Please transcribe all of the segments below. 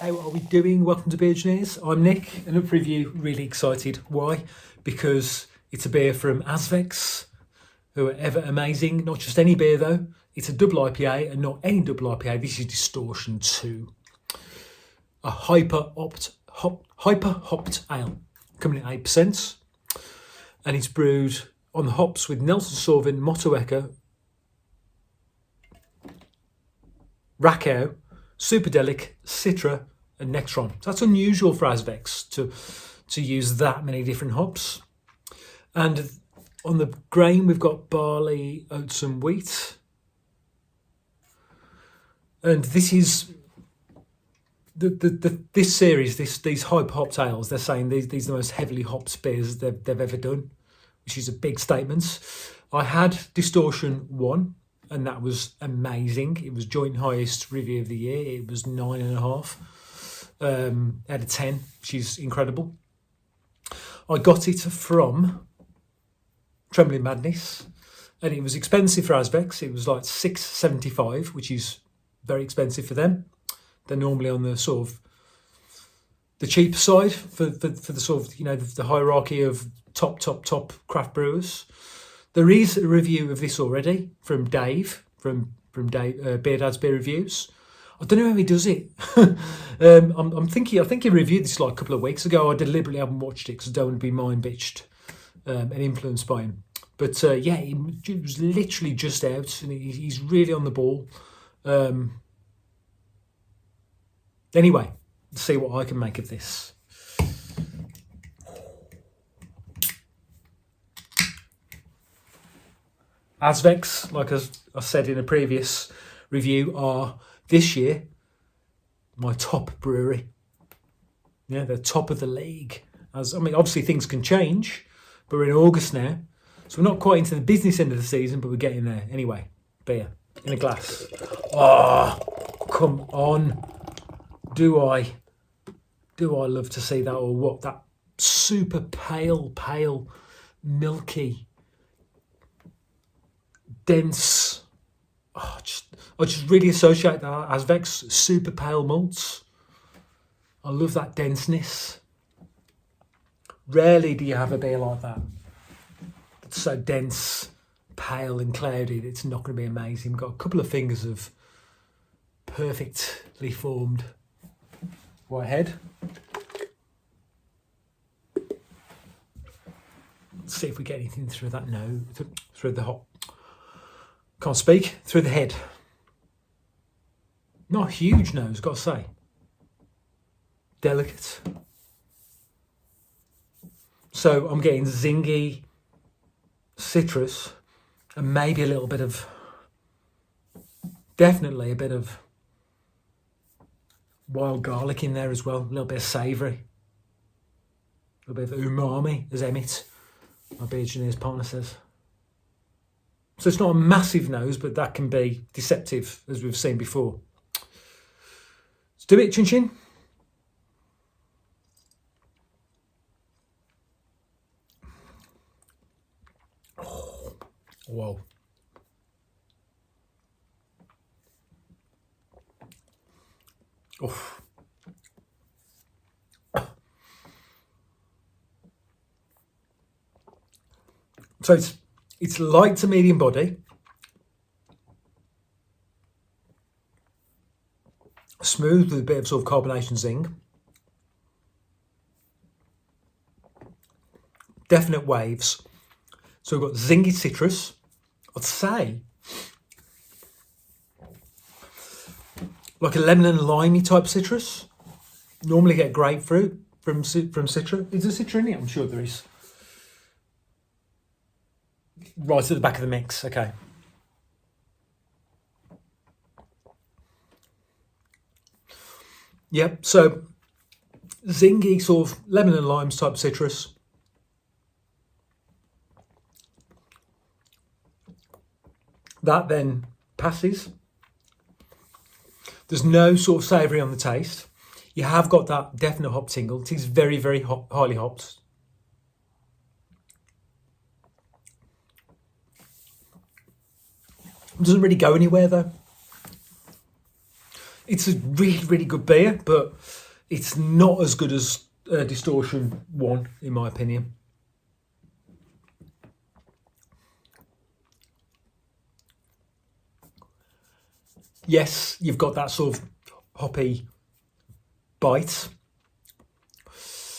Hey, what are we doing? Welcome to Beer-Gineers. I'm Nick, and up review, really excited. Why? Because it's a beer from Azvex, who are ever amazing. Not just any beer though, it's a double IPA, and not any double IPA. This is Distortion 2. A hyper hopped ale, coming at 8%. And it's brewed on the hops with Nelson Sauvin, Motueka, Rakau, Superdelic, Citra, and Nectron. So that's unusual for Azvex to use that many different hops. And on the grain, we've got barley, oats, and wheat. And this is this series, these hyper hopped ales. They're saying these are the most heavily hopped beers they've ever done, which is a big statement. I had Distortion 1. And that was amazing. It was joint highest review of the year. It was 9.5 out of 10, which is incredible. I got it from Trembling Madness, and it was expensive for Azvex. It was like $6.75, which is very expensive for them. They're normally on the sort of the cheaper side for the sort of the hierarchy of top craft brewers. There is a review of this already from Dave, from Dave, Beer Dad's Beer Reviews. I don't know how he does it. I think he reviewed this like a couple of weeks ago. I deliberately haven't watched it because I don't want to be mind-bitched and influenced by him. But yeah, it was literally just out, and he's really on the ball. Anyway, let's see what I can make of this. Azvex, like I said in a previous review, are this year my top brewery. Yeah, they're top of the league. Obviously things can change, but we're in August now, so we're not quite into the business end of the season, but we're getting there. Anyway, beer in a glass. Oh, come on. Do I love to see that, or what? That super pale, milky, dense. I just really associate that Azvex super pale malts. I love that denseness. Rarely do you have a beer like that. It's so dense, pale and cloudy. It's not going to be amazing. Got a couple of fingers of perfectly formed white head. Let's see if we get anything through that nose, through the hop. Can't speak. Through the head. Not a huge nose, got to say. Delicate. So I'm getting zingy, citrus, and maybe a little bit of, definitely a bit of wild garlic in there as well. A little bit of savoury. A little bit of umami, as Emmett, my Beer-Gineers partner, says. So it's not a massive nose, but that can be deceptive, as we've seen before. Let's do it, chin chin. Oh, whoa. Oh. So it's light to medium body, smooth with a bit of sort of carbonation zing, definite waves. So we've got zingy citrus. I'd say like a lemon and limey type citrus. Normally get grapefruit from Citra. Is there Citra in it? I'm sure there is. Right at the back of the mix, okay. Yep, so zingy sort of lemon and limes type citrus. That then passes. There's no sort of savoury on the taste. You have got that definite hop tingle. It is very, very highly hopped. It doesn't really go anywhere though. It's a really, really good beer, but it's not as good as Distortion 1, in my opinion. Yes, you've got that sort of hoppy bite,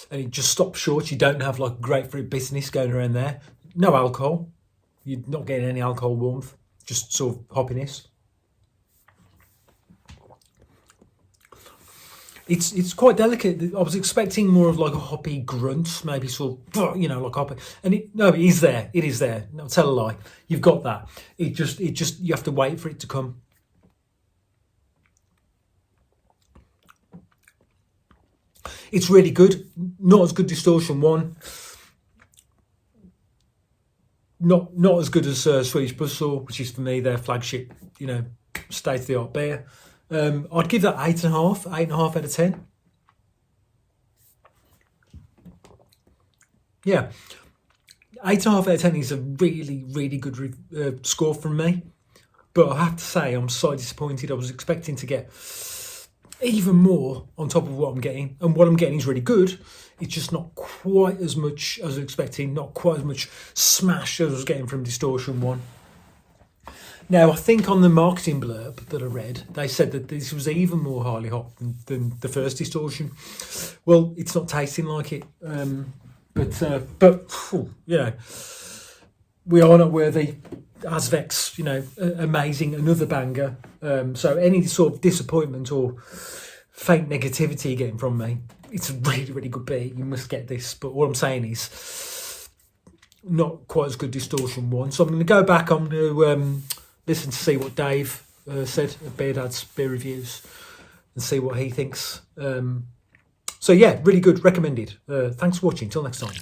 and it just stops short. You don't have like grapefruit bitterness going around there. No alcohol. You're not getting any alcohol warmth, just sort of hoppiness. It's quite delicate. I was expecting more of like a hoppy grunt, maybe sort of, like hoppy. And it is there. It is there. No, tell a lie. You've got that. It just you have to wait for it to come. It's really good. Not as good Distortion 1. Not as good as Swedish Buzzsaw, which is for me their flagship, state of the art beer. I'd give that 8.5 out of 10. Yeah, 8.5 out of 10 is a really, really good score from me. But I have to say, I'm so disappointed. I was expecting to get even more on top of what I'm getting, and what I'm getting is really good. It's just not quite as much as I was expecting, not quite as much smash as I was getting from Distortion 1. Now, I think on the marketing blurb that I read, they said that this was even more highly hopped than the first Distortion. Well, it's not tasting like it, but we are not worthy. Azvex, amazing, another banger. So any sort of disappointment or faint negativity you're getting from me, it's a really, really good beer. You must get this. But all I'm saying is not quite as good Distortion 1. So I'm going to go back. I'm going to listen to see what Dave said at Beer Dad's Beer Reviews and see what he thinks. So yeah, really good, recommended. Thanks for watching. Till next time.